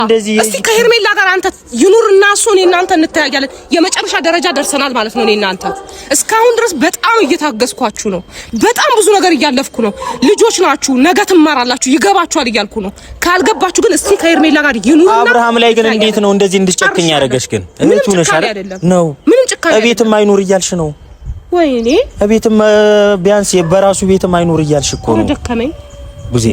እንደዚህ እስቲ ከሄርሜላ ጋር አንተ ይኑርና እሱ እኔ እናንተ እንተያያለን። የመጨረሻ ደረጃ ደርሰናል ማለት ነው። እኔ እናንተ እስካሁን ድረስ በጣም እየታገስኳችሁ ነው። በጣም ብዙ ነገር እያለፍኩ ነው። ልጆች ናችሁ፣ ነገ ትማራላችሁ፣ ይገባችኋል እያልኩ ነው። ካልገባችሁ ግን እስቲ ከሄርሜላ ጋር ይኑርና አብርሃም ላይ ግን እንዴት ነው እንደዚህ እንድጨክኝ ያደረገሽ? ግን እቤቱ ነሽ አይደል? ነው ምንም ጭካኔ እቤትም አይኑር እያልሽ ነው። ወይኔ እቤትም ቢያንስ በራሱ ቤትም አይኑር እያልሽ እኮ ነው። ደከመኝ ቡዜ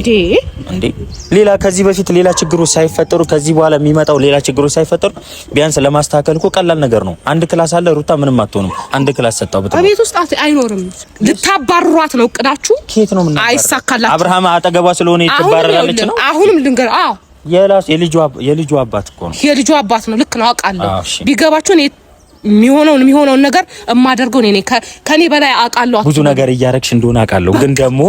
እንዴ ሌላ ከዚህ በፊት ሌላ ችግሮች ሳይፈጠሩ ከዚህ በኋላ የሚመጣው ሌላ ችግሮች ሳይፈጠሩ ቢያንስ ለማስተካከል እኮ ቀላል ነገር ነው። አንድ ክላስ አለ ሩታ ምንም አትሆንም። አንድ ክላስ ሰጣው ብትል አቤት ውስጥ አይኖርም። ልታባርሯት ነው እቅዳችሁ። ኬት ነው ምን አይሳካላችሁ። አብርሃም አጠገቧ ስለሆነ ይተባረራለች ነው። አሁንም ልንገር የልጁ አባት እኮ ነው። የልጁ አባት ነው። ልክ ነው አውቃለሁ። ቢገባችሁ እኔ የሚሆነውን ነገር እማደርገው እኔ ከኔ በላይ አውቃለሁ። ብዙ ነገር እያረክሽ እንደሆነ አውቃለሁ። ግን ደግሞ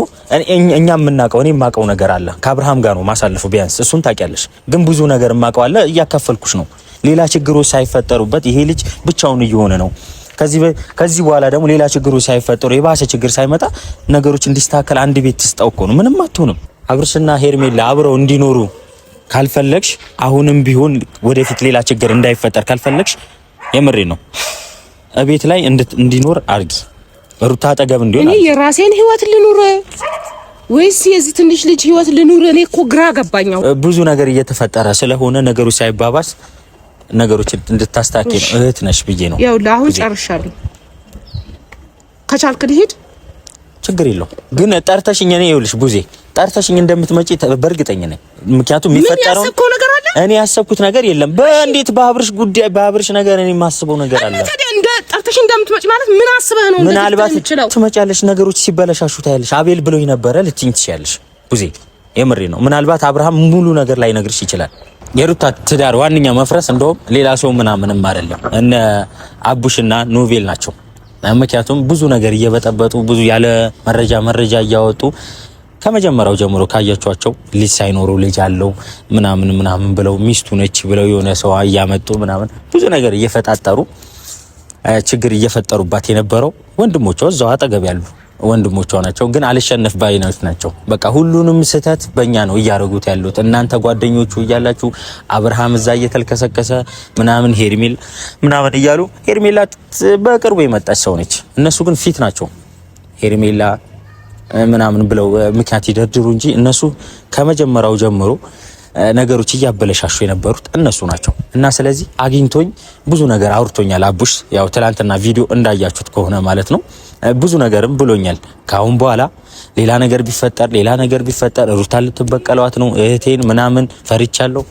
እኛ የምናውቀው እኔ የማውቀው ነገር አለ። ከአብርሃም ጋር ነው ማሳለፈው ቢያንስ እሱን ታውቂያለሽ። ግን ብዙ ነገር የማውቀው አለ። እያከፈልኩሽ ነው። ሌላ ችግሮች ሳይፈጠሩበት ይሄ ልጅ ብቻውን እየሆነ ነው። ከዚህ በኋላ ደግሞ ሌላ ችግሮች ሳይፈጠሩ የባሰ ችግር ሳይመጣ ነገሮች እንዲስተካከል አንድ ቤት ትስጠው እኮ ነው። ምንም አትሆንም። አብርሽና ሄርሜላ አብረው እንዲኖሩ ካልፈለግሽ አሁንም ቢሆን ወደፊት ሌላ ችግር እንዳይፈጠር ካልፈለግሽ የምሬ ነው እቤት ላይ እንዲኖር አርጊ። ሩታ አጠገብ እንዲሆን እኔ የራሴን ህይወት ልኑር ወይስ የዚህ ትንሽ ልጅ ህይወት ልኑር? እኔ እኮ ግራ ገባኛው። ብዙ ነገር እየተፈጠረ ስለሆነ ነገሮች ሳይባባስ ነገሮች እንድታስተካክል እህት ነሽ ብዬ ነው። ያው ለአሁን ጨርሻለሁ። ከቻልክ ልሂድ ችግር የለው። ግን ጠርተሽኝ እኔ ይኸውልሽ ቡዜ ጠርተሽኝ እንደምትመጪ በእርግጠኛ ነኝ። ምክንያቱም የሚፈጠረው እኔ ያሰብኩት ነገር የለም። በእንዴት በአብርሽ ጉዳይ በአብርሽ ነገር እኔ የማስበው ነገር አለ። እንደ ጠርተሽ እንደምትመጪ ማለት ምን አስበህ ነው? ምናልባት ትመጫለሽ፣ ነገሮች ሲበለሻሹ ታያለሽ። አቤል ብሎኝ ነበረ ልትይኝ ትችያለሽ ቡዜ። የምሬ ነው። ምናልባት አብርሃም ሙሉ ነገር ላይ ነግርሽ ይችላል። የሩታ ትዳር ዋንኛ መፍረስ እንደውም ሌላ ሰው ምናምንም አይደለም እነ አቡሽና ኖቬል ናቸው። ምክንያቱም ብዙ ነገር እየበጠበጡ ብዙ ያለ መረጃ እያወጡ ከመጀመሪያው ጀምሮ ካያቸዋቸው ልጅ ሳይኖሩ ልጅ አለው ምናምን ብለው ሚስቱ ነች ብለው የሆነ ሰው እያመጡ ምናምን ብዙ ነገር እየፈጣጠሩ ችግር እየፈጠሩባት የነበረው ወንድሞቿ እዛው አጠገብ ያሉ ወንድሞቿ ናቸው። ግን አልሸነፍ ባይናት ናቸው። በቃ ሁሉንም ስህተት በእኛ ነው እያረጉት ያሉት። እናንተ ጓደኞቹ እያላችሁ አብርሃም እዛ እየተልከሰከሰ ምናምን ሄርሜል ምናምን እያሉ ሄርሜላ በቅርቡ የመጣች ሰው ነች። እነሱ ግን ፊት ናቸው ሄርሜላ ምናምን ብለው ምክንያት ይደርድሩ እንጂ እነሱ ከመጀመሪያው ጀምሮ ነገሮች እያበለሻሹ የነበሩት እነሱ ናቸው። እና ስለዚህ አግኝቶኝ ብዙ ነገር አውርቶኛል አቡሽ። ያው ትላንትና ቪዲዮ እንዳያችሁት ከሆነ ማለት ነው ብዙ ነገርም ብሎኛል። ካሁን በኋላ ሌላ ነገር ቢፈጠር ሩታ ልትበቀለዋት ነው እህቴን ምናምን ፈርቻለሁ።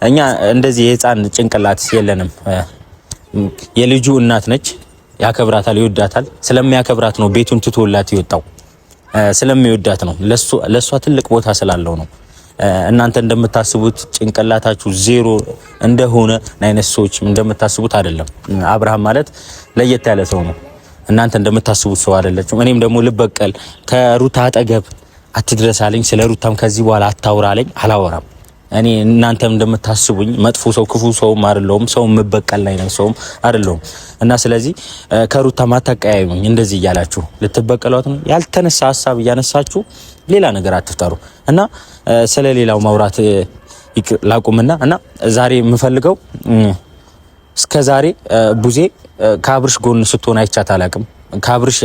እኛ እንደዚህ የህፃን ጭንቅላት የለንም። የልጁ እናት ነች፣ ያከብራታል፣ ይወዳታል። ስለሚያከብራት ነው ቤቱን ትቶላት ይወጣው። ስለሚወዳት ነው። ለሷ ትልቅ ቦታ ስላለው ነው። እናንተ እንደምታስቡት ጭንቅላታችሁ ዜሮ እንደሆነ አይነት ሰዎች እንደምታስቡት አይደለም። አብርሃም ማለት ለየት ያለ ሰው ነው። እናንተ እንደምታስቡት ሰው አይደለችም። እኔም ደግሞ ልበቀል ከሩታ አጠገብ አትድረሳለኝ፣ ስለ ሩታም ከዚህ በኋላ አታውራለኝ፣ አላወራም። እኔ እናንተም እንደምታስቡኝ መጥፎ ሰው ክፉ ሰውም አይደለሁም። ሰው መበቀል ላይ ነው ሰውም አይደለሁም። እና ስለዚህ ከሩታ ማታቀያዩኝ እንደዚህ እያላችሁ ልትበቀሏት ነው ያልተነሳ ሐሳብ እያነሳችሁ ሌላ ነገር አትፍጠሩ። እና ስለ ሌላው ማውራት ላቁምና እና ዛሬ የምፈልገው እስከ ዛሬ ቡዜ ከአብርሽ ጎን ስትሆን አይቻት አላቅም። ከአብርሽ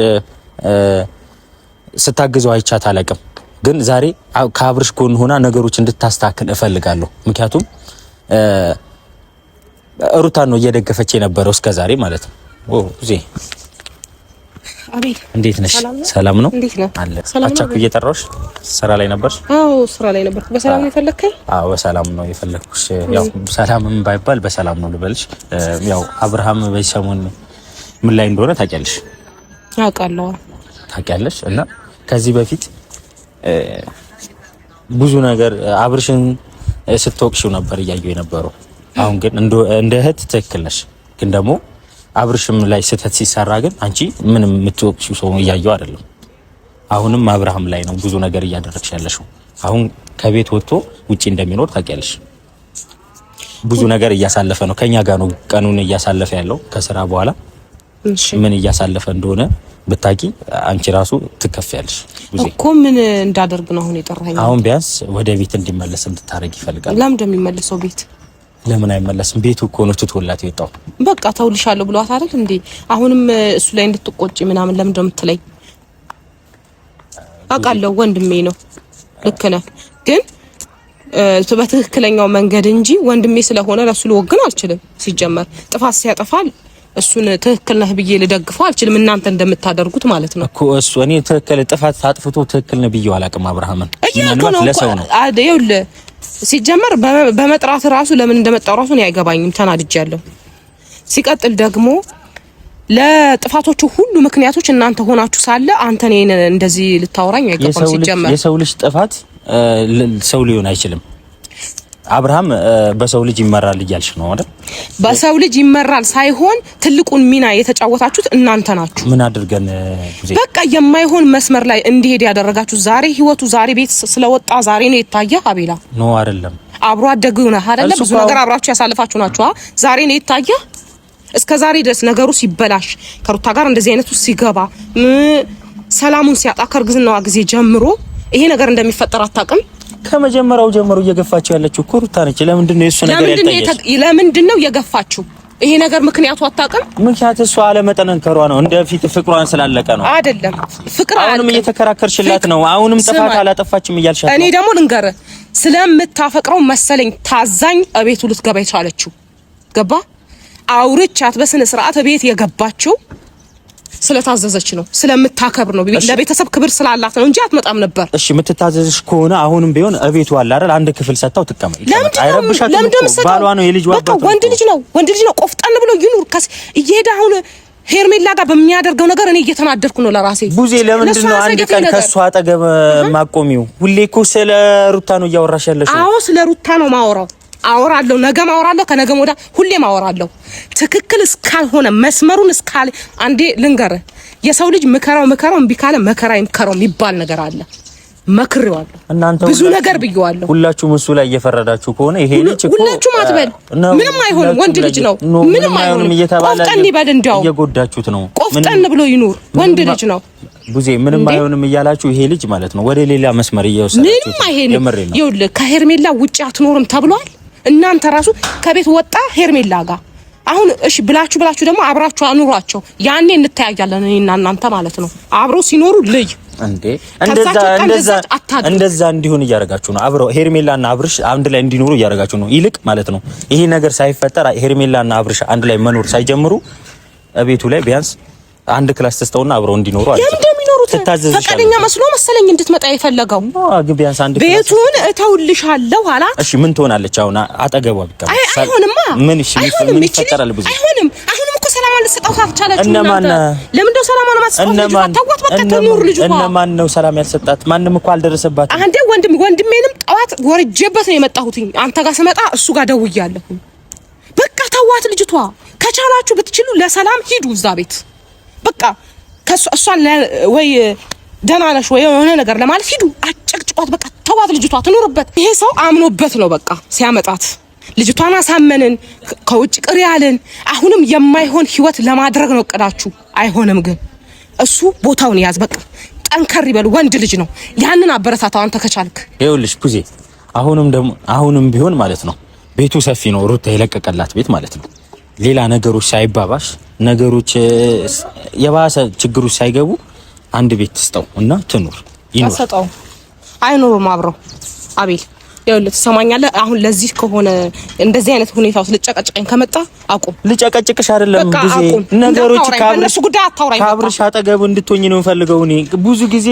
ስታግዘው አይቻት አላቅም። ግን ዛሬ ከአብርሽ ጎን ሆና ነገሮች እንድታስተካክል እፈልጋለሁ። ምክንያቱም ሩታን ነው እየደገፈች የነበረው እስከ ዛሬ ማለት ነው። ቡዜ አቤት፣ እንዴት ነሽ? ሰላም ነው? እንዴት ነህ? አለ አቻኩ እየጠራሁሽ ስራ ላይ ነበርሽ? አዎ ስራ ላይ ነበርኩ። በሰላም ነው የፈለከኝ? አዎ በሰላም ነው የፈለኩሽ። ያው ሰላምም ባይባል በሰላም ነው ልበልሽ። ያው አብርሃም በሰሞን ምን ላይ እንደሆነ ታውቂያለሽ? አውቃለሁ። ታውቂያለሽ። እና ከዚህ በፊት ብዙ ነገር አብርሽን ስትወቅሽው ነበር እያየሁ የነበረው። አሁን ግን እንደ እህት ትክክል ነሽ። ግን ደግሞ አብርሽም ላይ ስህተት ሲሰራ ግን አንቺ ምንም የምትወቅሽው ሰው እያየሁ አይደለም። አሁንም አብርሃም ላይ ነው ብዙ ነገር እያደረግሽ ያለሽው። አሁን ከቤት ወጥቶ ውጪ እንደሚኖር ታውቂያለሽ። ብዙ ነገር እያሳለፈ ነው። ከኛ ጋር ነው ቀኑን እያሳለፈ ያለው ከስራ በኋላ። ምን እያሳለፈ እንደሆነ ብታቂ አንቺ ራሱ ትከፍያለሽ እኮ። ምን እንዳደርግ ነው አሁን የጠራኸኝ? አሁን ቢያንስ ወደ ቤት እንዲመለስ እንድታረግ ይፈልጋል። ለምን እንደሚመለሰው ቤት ለምን አይመለስም? ቤቱ እኮ ነው ትቶላት የወጣው። በቃ ተውልሻለሁ ብሏት አይደል እንዴ? አሁንም እሱ ላይ እንድትቆጪ ምናምን ለምን እንደምትለኝ አውቃለሁ። ወንድሜ ነው፣ ልክ ነህ። ግን በትክክለኛው መንገድ እንጂ ወንድሜ ስለሆነ ለሱ ልወግን አልችልም። ሲጀመር ጥፋት ሲያጠፋል እሱን ትክክል ነህ ብዬ ልደግፈው አልችልም። እናንተ እንደምታደርጉት ማለት ነው እኮ እሱ እኔ ትክክል ጥፋት አጥፍቶ ትክክል ነህ ብዬው አላውቅም። አብርሃምን ምናልባት ለሰው ነው አይደል? ሲጀመር በመጥራት ራሱ ለምን እንደመጣው ራሱ ነው አይገባኝም። ተናድጃለሁ። ሲቀጥል ደግሞ ለጥፋቶቹ ሁሉ ምክንያቶች እናንተ ሆናችሁ ሳለ አንተ ነኝ እንደዚህ ልታወራኝ አይገባም። ሲጀመር የሰው ልጅ ጥፋት ሰው ሊሆን አይችልም። አብርሃም በሰው ልጅ ይመራል እያልሽ ነው አይደል? በሰው ልጅ ይመራል ሳይሆን ትልቁን ሚና የተጫወታችሁት እናንተ ናችሁ። ምን አድርገን በቃ የማይሆን መስመር ላይ እንዲሄድ ያደረጋችሁ። ዛሬ ህይወቱ ዛሬ ቤት ስለወጣ ዛሬ ነው የታየህ። አቤላ ነው አይደለም? አብሮ አደግህ ነህ አይደለም? ብዙ ነገር አብራችሁ ያሳልፋችሁ ናችሁ። ዛሬ ነው የታየህ። እስከ ዛሬ ድረስ ነገሩ ሲበላሽ ከሩታ ጋር እንደዚህ አይነቱ ሲገባ ሰላሙን ሲያጣ ከርግዝናዋ ጊዜ ጀምሮ ይሄ ነገር እንደሚፈጠር አታውቅም። ከመጀመሪያው ጀምሮ እየገፋችሁ ያለችው እኮ ሩታ ነች። ለምንድን ነው እሱ ነገር ያልታየሽ? ለምንድን ነው የገፋችሁ? ይሄ ነገር ምክንያቱ አታውቅም። ምክንያት እሷ አለመጠንከሯ ነው። እንደፊት ፍቅሯን ስላለቀ ነው አይደለም? ፍቅር አሁንም እየተከራከርሽላት ነው። አሁንም ጥፋት አላጠፋችም እያልሻት ነው። እኔ ደግሞ ልንገርህ፣ ስለምታፈቅረው መሰለኝ ታዛኝ እቤቱ ልትገባ የቻለችው። ገባ? አውርቻት በስነ ስርዓት እቤት የገባችው ስለታዘዘች ነው፣ ስለምታከብር ነው፣ ለቤተሰብ ክብር ስላላት ነው እንጂ አትመጣም ነበር። እሺ የምትታዘዝሽ ከሆነ አሁንም ቢሆን እቤቱ አለ አይደል? አንድ ክፍል ሰጣው ትቀመጥ። አይረብሻትም። ባሏ ነው፣ የልጅ በቃ ወንድ ልጅ ነው። ቆፍጠን ብሎ ይኑር። እየሄደ አሁን ሄርሜላ ጋር በሚያደርገው ነገር እኔ እየተናደድኩ ነው ለራሴ። ቡዜ ለምንድን ነው አንድ ቀን ከሷ አጠገብ ማቆሚው? ሁሌ እኮ ስለ ሩታ ነው እያወራሽ ያለሽው። አዎ ስለ ሩታ ነው ማወራው። አወራለሁ፣ ነገም አወራለሁ፣ ከነገም ወዲያ ሁሌም አወራለሁ። ትክክል እስካልሆነ መስመሩን እስካል አንዴ ልንገርህ፣ የሰው ልጅ ምከራው እምቢ ካለ መከራ ይምከረው የሚባል ነገር አለ። መክሬዋለሁ፣ ብዙ ነገር ብየዋለሁ። ሁላችሁም እሱ ላይ እየፈረዳችሁ ከሆነ ይሄ ልጅ እኮ ሁላችሁም አትበል፣ ምንም አይሆንም፣ ወንድ ልጅ ነው፣ ምንም አይሆንም እየተባለ ቆፍጠን ይበል። እንዲያው እየጎዳችሁት ነው። ቆፍጠን ብሎ ይኑር፣ ወንድ ልጅ ነው። ቡዜ ምንም አይሆንም እያላችሁ ይሄ ልጅ ማለት ነው ወደ ሌላ መስመር እየወሰዳችሁ ነው። የምሬን ነው። ይኸውልህ ከሄርሜላ ውጪ አትኖርም ተብሏል። እናንተ ራሱ ከቤት ወጣ ሄርሜላ ጋር አሁን እሺ ብላችሁ ደግሞ አብራችሁ አኑሯቸው። ያኔ እንተያያለን እኔና እናንተ ማለት ነው። አብረው ሲኖሩ ልይ እንዴ እንደዛ እንዲሆን እያደረጋችሁ ነው። አብረው ሄርሜላና አብርሽ አንድ ላይ እንዲኖሩ እያደረጋችሁ ነው። ይልቅ ማለት ነው ይሄ ነገር ሳይፈጠር ሄርሜላና አብርሽ አንድ ላይ መኖር ሳይጀምሩ እቤቱ ላይ ቢያንስ አንድ ክላስ ተስተውና አብረው እንዲኖሩ አይደል? ፈቃደኛ መስሎ መሰለኝ እንድትመጣ የፈለገው። ቢያንስ አንድ ቤቱን እተውልሻለሁ አላት። እሺ ምን ትሆናለች አሁን? አጠገቧ ቢቀር አይሆንማ። ምን ይፈጠራል? ብዙ አይሆንም። አሁንም እኮ ሰላም ልትሰጣው ታልቻለች። ለምን እንደው ሰላም አለማስፈቀድ ታውቋት በቃ ተኑር ልጅ። እነማን ነው ሰላም ያልሰጣት? ማንም እኮ አልደረሰባትም። አንዴ ወንድሜንም ጠዋት ወርጄበት ነው የመጣሁትኝ። አንተ ጋር ስመጣ እሱ ጋር ደውያለሁ። በቃ ተዋት ልጅቷ። ከቻላችሁ ብትችሉ ለሰላም ሂዱ እዛ ቤት በቃ እሷን ወይ ደህና ነሽ ወይ የሆነ ነገር ለማለት ሂዱ። አጨቅጭቋት በቃ ተዋት ልጅቷ ትኖርበት። ይሄ ሰው አምኖበት ነው በቃ ሲያመጣት። ልጅቷን አሳመንን፣ ከውጭ ቅር ያልን። አሁንም የማይሆን ህይወት ለማድረግ ነው እቅዳችሁ። አይሆንም ግን እሱ ቦታውን ያዝ በቃ። ጠንከር ይበል፣ ወንድ ልጅ ነው። ያንን አበረታታው አንተ ከቻልክ። ይኸውልሽ ፑዜ አሁንም ቢሆን ማለት ነው ቤቱ ሰፊ ነው። ሩታ የለቀቀላት ቤት ማለት ነው። ሌላ ነገሮች ሳይባባሽ ነገሮች የባሰ ችግሮች ሳይገቡ አንድ ቤት ትስጠው እና ትኑር። ይኑር አይኑርም አብረው። አቤል ይኸውልህ ትሰማኛለህ? አሁን ለዚህ ከሆነ እንደዚህ አይነት ሁኔታ ውስጥ ልጨቀጭቀኝ ከመጣ አቁም። ልጨቀጭቅሽ አይደለም ብዙ ነገሮች ከአብርሽ አጠገብ እንድትሆኝ ነው የምፈልገው። እኔ ብዙ ጊዜ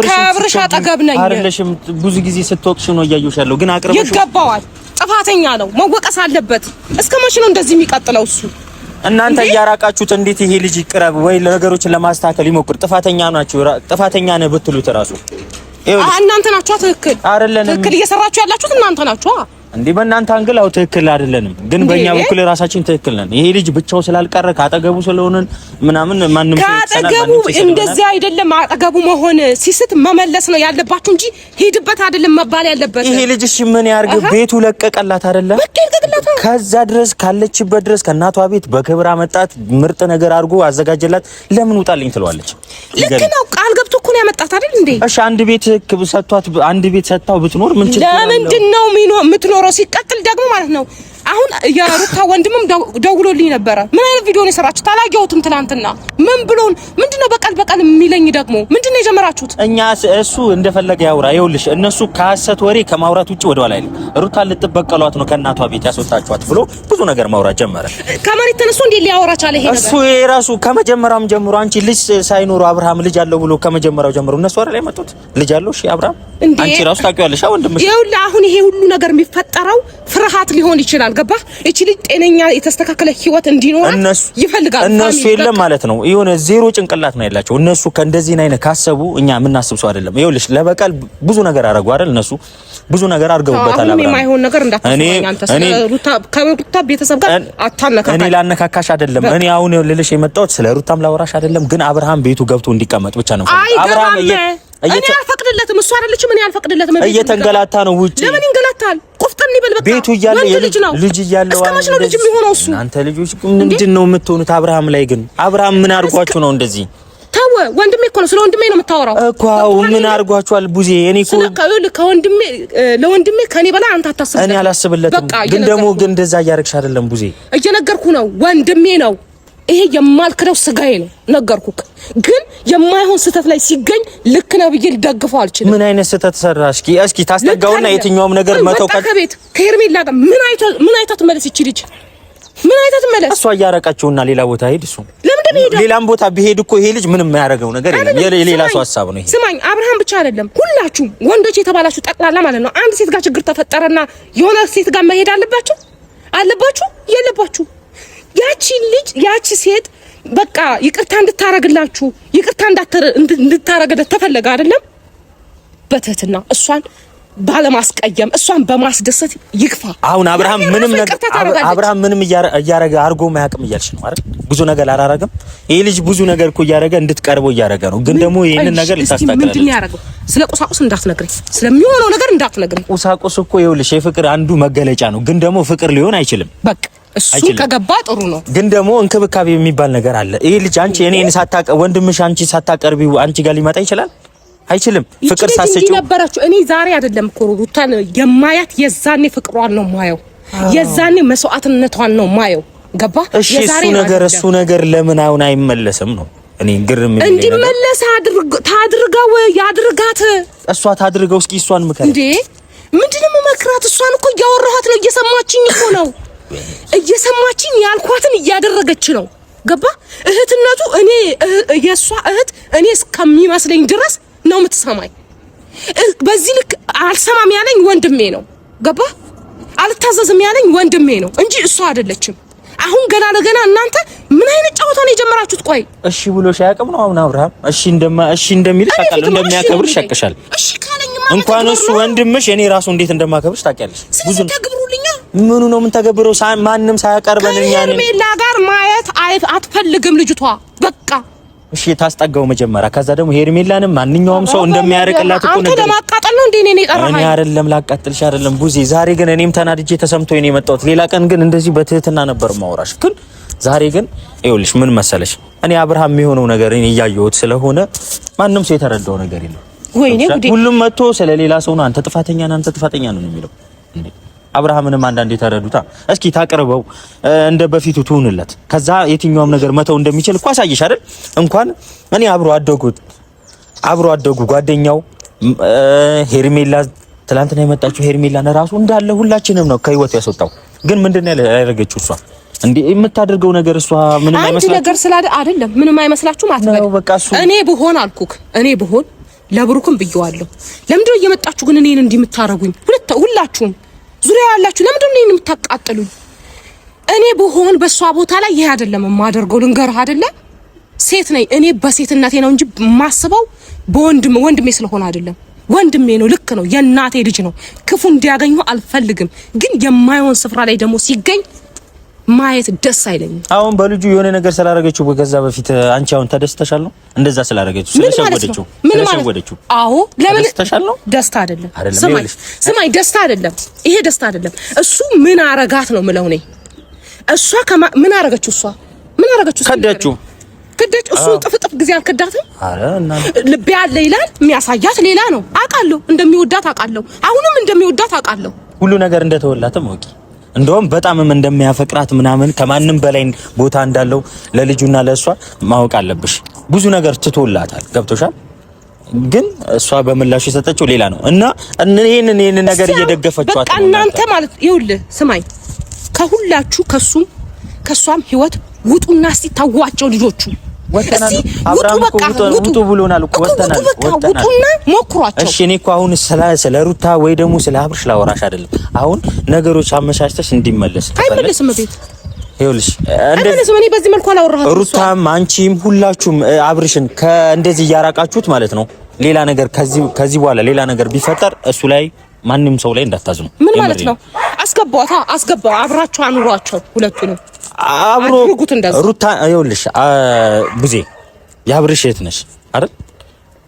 ከአብርሽ አጠገብ ነኝ አይደለሽም? ብዙ ጊዜ ስትወቅሽ ነው እያየሁሽ ያለው። ግን አቅርበሽ ይገባዋል። ጥፋተኛ ነው፣ መወቀስ አለበት። እስከ መቼ ነው እንደዚህ የሚቀጥለው? እሱ እናንተ እያራቃችሁት እንዴት ይሄ ልጅ ይቅረብ ወይ ነገሮችን ለማስተካከል ይሞክር። ጥፋተኛ ናችሁ። ጥፋተኛ ነህ ብትሉት ራሱ እናንተ ናችሁ ትክክል አይደለንም። ትክክል እየሰራችሁ ያላችሁት እናንተ ናችሁ። እንዴ በእናንተ አንግል አው ትክክል አይደለንም፣ ግን በእኛ በኩል ራሳችን ትክክል ነን። ይሄ ልጅ ብቻው ስላልቀረ ካጠገቡ ስለሆነን ምናምን ማንንም ካጠገቡ እንደዚህ አይደለም። አጠገቡ መሆን ሲስት መመለስ ነው ያለባችሁ እንጂ ሂድበት አይደለም መባል ያለበት። ይሄ ልጅ እሺ ምን ያርግ? ቤቱ ለቀቀላት አይደለም? ከዛ ድረስ ካለችበት ድረስ ከእናቷ ቤት በክብር አመጣት። ምርጥ ነገር አድርጎ አዘጋጀላት። ለምን ውጣልኝ ትለዋለች? ልክ ነው። ቃል ገብቶ እኮ ነው ያመጣት አይደል እንዴ? እሺ አንድ ቤት ሰጥቷት አንድ ቤት ሰጥታው ብትኖር ምን ችግር አለው? ለምንድን ነው የምትኖረው? ሲቀጥል ደግሞ ማለት ነው አሁን የሩታ ወንድምም ደውሎልኝ ነበረ። ምን አይነት ቪዲዮ ነው የሰራችሁት? አላየሁትም ትናንትና። ምን ብሎን ምንድነው በቀል የሚለኝ ደግሞ ምንድነው የጀመራችሁት? እኛ እሱ እንደፈለገ ያውራ። ይኸውልሽ እነሱ ከሐሰት ወሬ ከማውራት ውጪ ወደ ኋላ አይደለም። ሩታ ልትበቀሏት ነው ከእናቷ ቤት ያስወጣችኋት ብሎ ብዙ ነገር ማውራት ጀመረ። ከመሬት ተነስቶ እንዴ ሊያወራ ቻለ? ይሄ ነገር እሱ የራሱ ከመጀመሪያም ጀምሮ አንቺ ልጅ ሳይኖሩ አብርሃም ልጅ አለው ብሎ ከመጀመሪያው ጀምሮ እነሱ አይደል ያመጡት ልጅ አለው። እሺ አብርሃም አንቺ ራሱ ታውቂዋለሽ ወንድምሽ። ይኸውልህ አሁን ይሄ ሁሉ ነገር የሚፈጠረው ፍርሃት ሊሆን ይችላል። ገባህ? እቺ ልጅ ጤነኛ የተስተካከለ ህይወት እንዲኖራት ይፈልጋል። እነሱ የለም ማለት ነው። የሆነ ዜሮ ጭንቅላት ነው ያላቸው እነሱ። ከእንደዚህ አይነት ካሰቡ እኛ የምናስብ ሰው አይደለም። ይኸውልሽ ለበቀል ብዙ ነገር አደረጉ አይደል? እነሱ ብዙ ነገር አድርገውበታል። አብርሃም የማይሆን ነገር እንዳታስበኝ አንተ። ከሩታ ቤተሰብ ጋር አታነካካ። እኔ ላነካካሽ አይደለም። እኔ አሁን ልልሽ የመጣሁት ስለ ሩታም ላወራሽ አይደለም። ግን አብርሃም ቤቱ ገብቶ እንዲቀመጥ ብቻ ነው። አብርሃም እኔ አልፈቅድለትም። እሱ አይደለችም እኔ አልፈቅድለትም። እየተንገላታ ነው ውጪ። ለምን ይንገላታል? ቆፍጠን ይበል በቃ። ቤቱ እያለ ልጅ እያለው እስከመቼ ነው ልጅ የሚሆነው እሱ? እናንተ ልጆች ምንድን ነው የምትሆኑት? አብርሃም ላይ ግን አብርሃም ምን አድርጓችሁ ነው እንደዚህ? ተው ወንድሜ እኮ ነው። ስለ ወንድሜ ነው የምታወራው እኮ። ምን አድርጓችኋል ቡዜ? እኔ እኮ ከወንድሜ ለወንድሜ ከኔ በላይ አንተ አታስብለት። እኔ አላስብለትም። ግን ደግሞ ግን እንደዛ እያደረግሽ አይደለም ቡዜ። እየነገርኩ ነው ወንድሜ ነው። ይሄ የማልክደው ስጋዬ ነው ነገርኩክ። ግን የማይሆን ስህተት ላይ ሲገኝ ልክ ነው ብዬ ልደግፈው አልችልም። ምን አይነት ስህተት ሰራሽ? እስኪ ታስጠጋውና የትኛውም ነገር መተው ከቤት ከሄርሜላ ጋር ምን አይታ ትመለስ? ይቺ ልጅ ምን አይታ ትመለስ? እሷ እያረቃቸውና ሌላ ቦታ ሄድ። እሱ ለምን ሄደ? ሌላም ቦታ ቢሄድ እኮ ይሄ ልጅ ምንም የማያደርገው ነገር የለም። የሌላ ሰው ሐሳብ ነው ይሄ። ስማኝ፣ አብርሃም ብቻ አይደለም ሁላችሁም ወንዶች የተባላችሁ ጠቅላላ ማለት ነው። አንድ ሴት ጋር ችግር ተፈጠረና የሆነ ሴት ጋር መሄድ አለባችሁ የለባችሁ? ያቺ ሴት በቃ ይቅርታ እንድታረግላችሁ ይቅርታ እንድታረግለት ተፈለገ አይደለም? በትህትና እሷን ባለማስቀየም እሷን በማስደሰት ይግፋ። አሁን አብርሃም ምንም እያረገ አርጎ ማያቅም እያልሽ ነው አይደል? ብዙ ነገር አላረገም። ይሄ ልጅ ብዙ ነገር እኮ እያረገ እንድትቀርበው እያረገ ነው። ግን ደግሞ ይሄንን ነገር ልታስተካክል ምንድን ያረገው? ስለ ቁሳቁስ እንዳትነግረኝ፣ ስለሚሆነው ነገር እንዳትነግረኝ። ቁሳቁስ እኮ ይኸውልሽ የፍቅር አንዱ መገለጫ ነው። ግን ደግሞ ፍቅር ሊሆን አይችልም። በቃ እሱ ከገባ ጥሩ ነው። ግን ደግሞ እንክብካቤ የሚባል ነገር አለ። ይሄ ልጅ አንቺ እኔን ወንድምሽ አንቺ ሳታቀርቢው አንቺ ጋር ሊመጣ ይችላል? አይችልም። ፍቅር ሳሰጪው ነበራችሁ። እኔ ዛሬ አይደለም እኮ ሩታን የማያት የዛኔ ፍቅሯን ነው ማየው፣ የዛኔ መስዋዕትነቷን ነው ማየው። ገባ? እሺ እሱ ነገር ለምን አሁን አይመለስም ነው እኔ ግርም የሚለኝ። እንዲመለስ ታድርገው ያድርጋት። እሷ ታድርገው። እስኪ እሷን ምከራ እንዴ! ምንድነው መክራት? እሷን እኮ እያወራኋት ነው። እየሰማችኝ እኮ ነው። እየሰማችኝ ያልኳትን እያደረገች ነው። ገባ? እህትነቱ እኔ የሷ እህት እኔ እስከሚመስለኝ ድረስ ነው የምትሰማኝ። በዚህ ልክ አልሰማም ያለኝ ወንድሜ ነው። ገባ? አልታዘዝም ያለኝ ወንድሜ ነው እንጂ እሷ አይደለችም። አሁን ገና ለገና እናንተ ምን አይነት ጨዋታ ነው የጀመራችሁት? ቆይ እሺ ብሎሽ አያውቅም ነው አሁን አብርሃም? እሺ እንደሚልሽ አውቃለሁ፣ እንደሚያከብርሽ ያውቅሻል። እሺ ካለኝማ እንኳን እሱ ወንድምሽ እኔ ራሱ እንዴት እንደማከብርሽ ታውቂያለሽ። ብዙ ተግብሩልኛ። ምኑ ነው ምን ተገብረው? ማንም ሳያቀርበን እኛ ነን። ሄርሜላ ጋር ማየት አትፈልግም ልጅቷ በቃ። እሺ ታስጠጋው መጀመሪያ፣ ከዛ ደግሞ ሄርሜላንም ማንኛውም ሰው እንደሚያርቅላት እኮ ነገር። አንተ ለማቃጠል ነው እንዴ እኔ የጠራኸኝ? እኔ አይደለም ላቃጥልሽ አይደለም ቡዜ። ዛሬ ግን እኔም ተናድጄ ተሰምቶኝ ነው የመጣሁት። ሌላ ቀን ግን እንደዚህ በትህትና ነበር ማውራሽ። ግን ዛሬ ግን ይኸውልሽ ምን መሰለሽ፣ እኔ አብርሃም የሚሆነው ነገር እኔ እያየሁት ስለሆነ ማንም ሰው የተረዳው ነገር የለም። ወይኔ ጉዴ! ሁሉም መጥቶ ስለሌላ ሰው ነው አንተ ጥፋተኛ ነው የሚለው እንዴ? አብርሃምንም አንዳንዴ ተረዱታ። እስኪ ታቀርበው እንደ በፊቱ ትሁንለት። ከዛ የትኛውም ነገር መተው እንደሚችል እኮ አሳይሽ አይደል? እንኳን እኔ አብሮ አደጉ ጓደኛው ሄርሜላ ትላንትና የመጣችው ሄርሜላን ራሱ እንዳለ ሁላችንም ነው ከህይወቱ ያስወጣው። ግን ምንድነው ያደረገችው እሷ? እንዴ የምታደርገው ነገር እሷ ምንም አይመስላችሁ? አንተ ነገር ስላደ አይደለም ምንም አይመስላችሁም አትበል። እኔ ብሆን አልኩክ፣ እኔ ብሆን ለብሩክም ብየዋለሁ። ለምንድነው እየመጣችሁ ግን እኔን እንዲህ የምታረጉኝ? ሁላችሁም ዙሪያ ያላችሁ ለምንድን ነው የምታቃጥሉኝ? እኔ ብሆን በሷ ቦታ ላይ ይሄ አይደለም የማደርገው። ልንገርህ አይደለ ሴት ነኝ እኔ። በሴትነቴ ነው እንጂ ማስበው ወንድሜ ስለሆነ አይደለም። ወንድሜ ነው፣ ልክ ነው፣ የእናቴ ልጅ ነው። ክፉ እንዲያገኙ አልፈልግም። ግን የማይሆን ስፍራ ላይ ደግሞ ሲገኝ ማየት ደስ አይለኝም። አሁን በልጁ የሆነ ነገር ስላደረገችው በገዛ በፊት አንቺ አሁን ተደስተሻል ነው? እንደዛ ስላደረገችው ስለሸወደችው? አዎ ለምን ተደስተሻል ነው? ደስታ አይደለም። ስማኝ ደስታ አይደለም ይሄ፣ ደስታ አይደለም። እሱ ምን አረጋት ነው ምለው ነኝ። እሷ ምን አረገችው? እሷ ምን አረገችው? ከዳችው። እሱ ጥፍጥፍ ጊዜ አልከዳትም። አረ እና ልብ ያለ ይላል፣ የሚያሳያት ሌላ ነው። አውቃለሁ እንደሚወዳት አውቃለሁ። አሁንም እንደሚወዳት አውቃለሁ። ሁሉ ነገር እንደተወላተም ወቂ እንደውም በጣምም እንደሚያፈቅራት ምናምን ከማንም በላይ ቦታ እንዳለው ለልጁና ለእሷ ማወቅ አለብሽ። ብዙ ነገር ትቶላታል። ገብቶሻል? ግን እሷ በምላሹ የሰጠችው ሌላ ነው እና ይሄንን ነገር እየደገፈችው በቃ እናንተ ማለት ይኸውልህ፣ ስማኝ፣ ከሁላችሁ ከሷም ህይወት ውጡና እስቲ ታዋቸው ልጆቹ ወተናል። አብርሃም ውጡ ብሎናል እኮ ወተናል። ውጡና ሞክሯቸው። እሺ እኔ እኮ አሁን ስለ ሩታ ወይ ደግሞ ስለ አብርሽ ላወራሽ አይደለም። አሁን ነገሮች አመቻችተሽ እንዲመለስ አይመለስም ቤት ይኸውልሽ እንደዚህ እኔ በዚህ መልኩ አላወራሁም። ሩታም አንቺም ሁላችሁም አብርሽን ከእንደዚህ እያራቃችሁት ማለት ነው። ሌላ ነገር ከዚህ በኋላ ሌላ ነገር ቢፈጠር እሱ ላይ ማንም ሰው ላይ እንዳታዝኑ። ምን ማለት ነው? አስገባው አብራችሁ አኑሯቸው ሁለቱንም አብሮ ሩታ ይኸውልሽ ቡዜ የአብርሽ እህት ነሽ አይደል?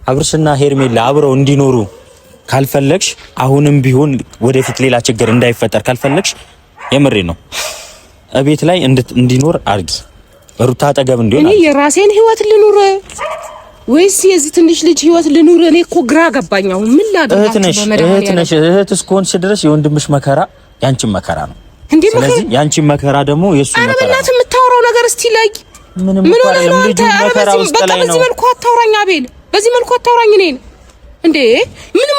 አብርሽና ሄርሜላ አብረው እንዲኖሩ ካልፈለግሽ አሁንም ቢሆን ወደፊት ሌላ ችግር እንዳይፈጠር ካልፈለግሽ የምሬ ነው እቤት ላይ እንዲኖር አርጊ። ሩታ አጠገብ እንዲሆን እኔ የራሴን ህይወት ልኑር ወይስ የዚህ ትንሽ ልጅ ህይወት ልኑር? እኔ እኮ ግራ ገባኝ። አሁን ምን ላድርግ? እህት እስከሆንሽ ድረስ የወንድምሽ መከራ ያንቺም መከራ ነው። ስለዚህ ያንቺም መከራ ደግሞ የሱ መከራ ነው። አረ በእናትህ የምታወራው ነገር እስቲ ላይ ምን ሆነ ነው? ልጁ መከራ ውስጥ ላይ ነው። በዚህ መልኩ አታውራኝ አቤል፣ በዚህ መልኩ አታውራኝ እኔን እንዴ! ምን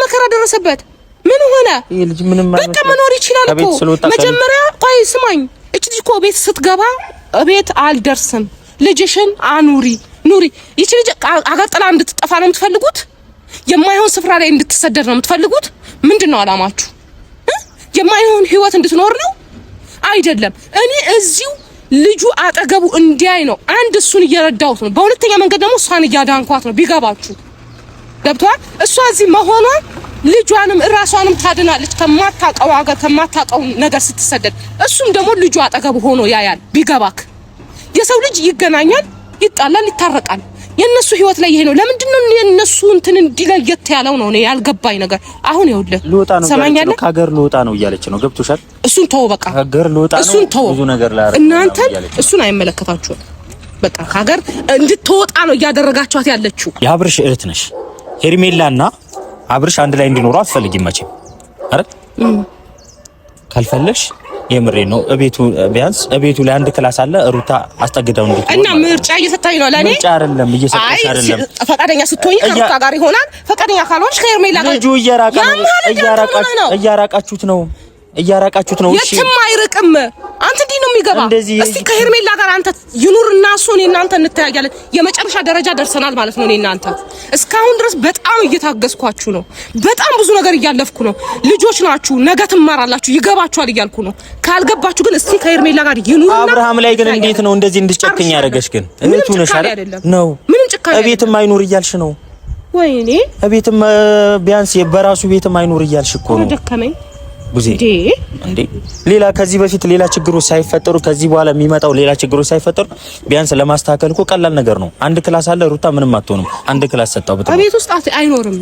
መከራ ደረሰበት? ምን ሆነ? ይሄ ልጅ ምንም ማለት በቃ መኖር ይችላል እኮ። መጀመሪያ ቆይ ስማኝ፣ እቺ ልጅ እኮ ቤት ስትገባ ቤት አልደርስም ልጅሽን አኑሪ ኑሪ። ይቺ ልጅ አጋጥላ እንድትጠፋ ነው የምትፈልጉት? የማይሆን ስፍራ ላይ እንድትሰደድ ነው የምትፈልጉት? ምንድነው አላማችሁ? የማይሆን ህይወት እንድትኖር ነው አይደለም። እኔ እዚሁ ልጁ አጠገቡ እንዲያይ ነው አንድ እሱን እየረዳሁት ነው። በሁለተኛ መንገድ ደግሞ እሷን እያዳንኳት ነው። ቢገባችሁ ገብቷል። እሷ እዚህ መሆኗ ልጇንም እራሷንም ታድናለች ከማታውቀው ሀገር ከማታውቀው ነገር ስትሰደድ። እሱም ደግሞ ልጁ አጠገቡ ሆኖ ያያል። ቢገባክ የሰው ልጅ ይገናኛል፣ ይጣላል፣ ይታረቃል። የነሱ ህይወት ላይ ይሄ ነው። ለምንድነው የነሱ እንትን እንዲለየት ያለው ነው ያልገባኝ ነገር። አሁን ይኸውልህ ሰማኛለህ፣ ከሀገር ልወጣ ነው እያለች ነው። ገብቶሻል? እሱን ተው በቃ፣ ከሀገር ልወጣ ነው። ብዙ ነገር ላይ እናንተ እሱን አይመለከታችሁም። በቃ ከሀገር እንድትወጣ ነው እያደረጋችኋት ያለችው። የአብርሽ እህት ነሽ። ሄርሜላና አብርሽ አንድ ላይ እንዲኖሩ አትፈልጊም መቼም አይደል? ካልፈለግሽ የምሬ ነው። ቢያንስ እቤቱ ላይ አንድ ክላስ አለ። ሩታ አስጠግደው እንዴት እና ምርጫ እየሰጣኝ ነው ለኔ። ምርጫ አይደለም እየሰጠሽ አይደለም። ፈቃደኛ ስትሆኚ ከሩታ ጋር ይሆናል። ፈቃደኛ ካልሆንሽ ከሄርሜላ ጋር ልጁ እያራቃችሁት ነው። የትም አይርቅም። አንተ እንዴ ነው የሚገባ? እስቲ ከሄርሜላ ጋር አንተ ይኑርና እሱ እኔ እናንተ እንተያያለን። የመጨረሻ ደረጃ ደርሰናል ማለት ነው። እኔ እናንተ እስካሁን ድረስ በጣም እየታገስኳችሁ ነው። በጣም ብዙ ነገር እያለፍኩ ነው። ልጆች ናችሁ፣ ነገ ትማራላችሁ፣ ይገባችኋል እያልኩ ነው። ካልገባችሁ ግን እስቲ ከሄርሜላ ጋር ይኑርና አብርሃም ላይ ግን እንዴት ነው እንደዚህ እንድጨክኝ ያደረገሽ? ግን እቤቱ ነሽ አይደል? ነው ምንም ጭካኔ እቤትም አይኑር እያልሽ ነው። ወይኔ እቤትም ቢያንስ በራሱ ቤትም አይኑር እያልሽ እኮ ነው። ደከመኝ ቡዜ እንዴ ሌላ ከዚህ በፊት ሌላ ችግሮች ሳይፈጠሩ ከዚህ በኋላ የሚመጣው ሌላ ችግሮች ሳይፈጠሩ ቢያንስ ለማስተካከል እኮ ቀላል ነገር ነው። አንድ ክላስ አለ። ሩታ ምንም አትሆንም። አንድ ክላስ ሰጣው ብትል ቤት ውስጥ አይኖርም።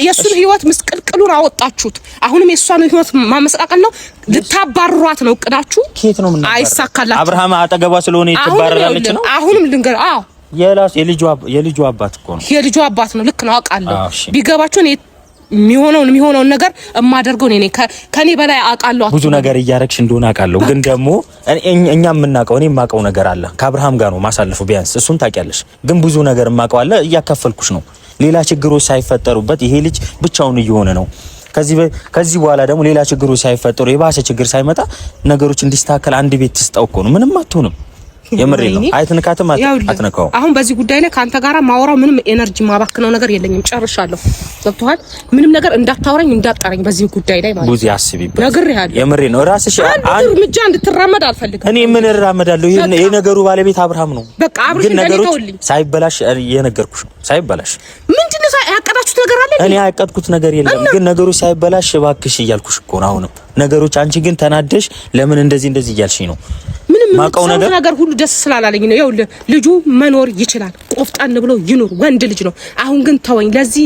የሱን ህይወት ምስቅልቅሉን አወጣችሁት። አሁንም የሷን ህይወት ማመሰቃቀል ነው። ልታባርሯት ነው እቅዳችሁ። ከየት ነው ምን አይሳካላችሁ። አብርሃም አጠገባ ስለሆነ ይተባረራለች ነው። አሁንም ልንገር፣ አዎ የልጁ አባት እኮ ነው። የልጁ አባት ነው። ልክ ነው፣ አውቃለሁ። ቢገባችሁ ነው የሚሆነውን ነገር እማደርገው እኔ ከኔ በላይ አውቃለሁ። ብዙ ነገር እያረግሽ እንደሆነ አውቃለሁ። ግን ደግሞ እኛ የምናውቀው እኔ የማውቀው ነገር አለ። ከአብርሃም ጋር ነው ማሳለፉ። ቢያንስ እሱን ታውቂያለሽ። ግን ብዙ ነገር የማውቀው አለ። እያካፈልኩሽ ነው። ሌላ ችግሮች ሳይፈጠሩበት ይሄ ልጅ ብቻውን እየሆነ ነው። ከዚህ በኋላ ደግሞ ሌላ ችግሮች ሳይፈጠሩ የባሰ ችግር ሳይመጣ ነገሮች እንዲስተካከል አንድ ቤት ትስጠው እኮ ነው። ምንም አትሆንም። የምሬ ነው። አይተንካትም አትነካው። አሁን በዚህ ጉዳይ ላይ ካንተ ጋራ ማወራው ምንም ኤነርጂ ማባክነው ነገር የለኝም። ጨርሻለሁ። ገብቶሃል? ምንም ነገር እንዳታወራኝ እንዳጣረኝ በዚህ ጉዳይ ላይ ማለት ብዙ ያስቢበት ነግሬሃለሁ። የምሬ ነው። ራስሽ አንድ እርምጃ እንድትራመድ አልፈልግም። እኔ ምን እራመዳለሁ? ይሄ ነገሩ ባለቤት አብርሃም ነው። በቃ አብርሽ ነገሮች ሳይበላሽ የነገርኩሽ ነው። ሳይበላሽ ምንድነው ያቀዳችሁት ነገር አለ? እኔ ያቀድኩት ነገር የለም። ግን ነገሮች ሳይበላሽ እባክሽ እያልኩሽ እኮ ነው። አሁንም ነገሮች አንቺ ግን ተናደሽ ለምን እንደዚህ እያልሽኝ ነው። ማቀው ነገር ሁሉ ደስ ስላላለኝ ነው። ይኸውልህ ልጁ መኖር ይችላል። ቆፍጣን ብሎ ይኑር። ወንድ ልጅ ነው። አሁን ግን ተወኝ። ለዚህ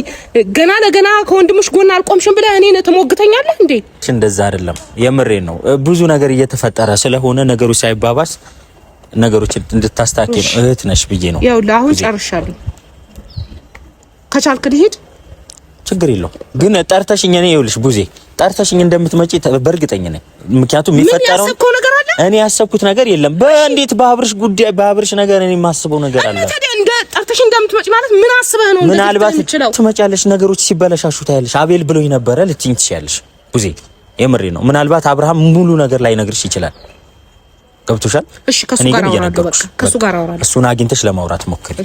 ገና ለገና ከወንድምሽ ጎን አልቆምሽም ብለህ እኔን ትሞግተኛለህ እንዴ? እንደዛ አይደለም። የምሬ ነው። ብዙ ነገር እየተፈጠረ ስለሆነ ነገሮች ሳይባባስ ነገሮች እንድታስተካክል እህት ነሽ ብዬ ነው። ይኸውልህ አሁን ጨርሻለሁ። ከቻልክ ልሂድ፣ ችግር የለውም። ግን ጠርተሽኝ እኔ ይኸውልሽ ቡዜ ጠርተሽኝ እንደምትመጪ በእርግጠኛ ነኝ። ምክንያቱም የሚፈጠረው እኔ ያሰብኩት ነገር የለም። በእንዴት በአብርሽ ነገር እኔ የማስበው ነገር አለ። ታዲያ እንደ ጠርተሽ እንደምትመጪ ማለት ምን አስበህ ነው? ምናልባት ትመጫለሽ፣ ነገሮች ሲበለሻሹ ታያለሽ። አቤል ብሎኝ ነበረ ልትይኝ ትችያለሽ። ቡዜ የምሬ ነው። ምናልባት አብርሃም ሙሉ ነገር ላይ ነግርሽ ይችላል። ገብቶሻል? እሺ፣ ከሱ ጋር አወራለሁ። በቃ ከሱ ጋር አወራለሁ። እሱን አግኝተሽ ለማውራት ሞክሪ።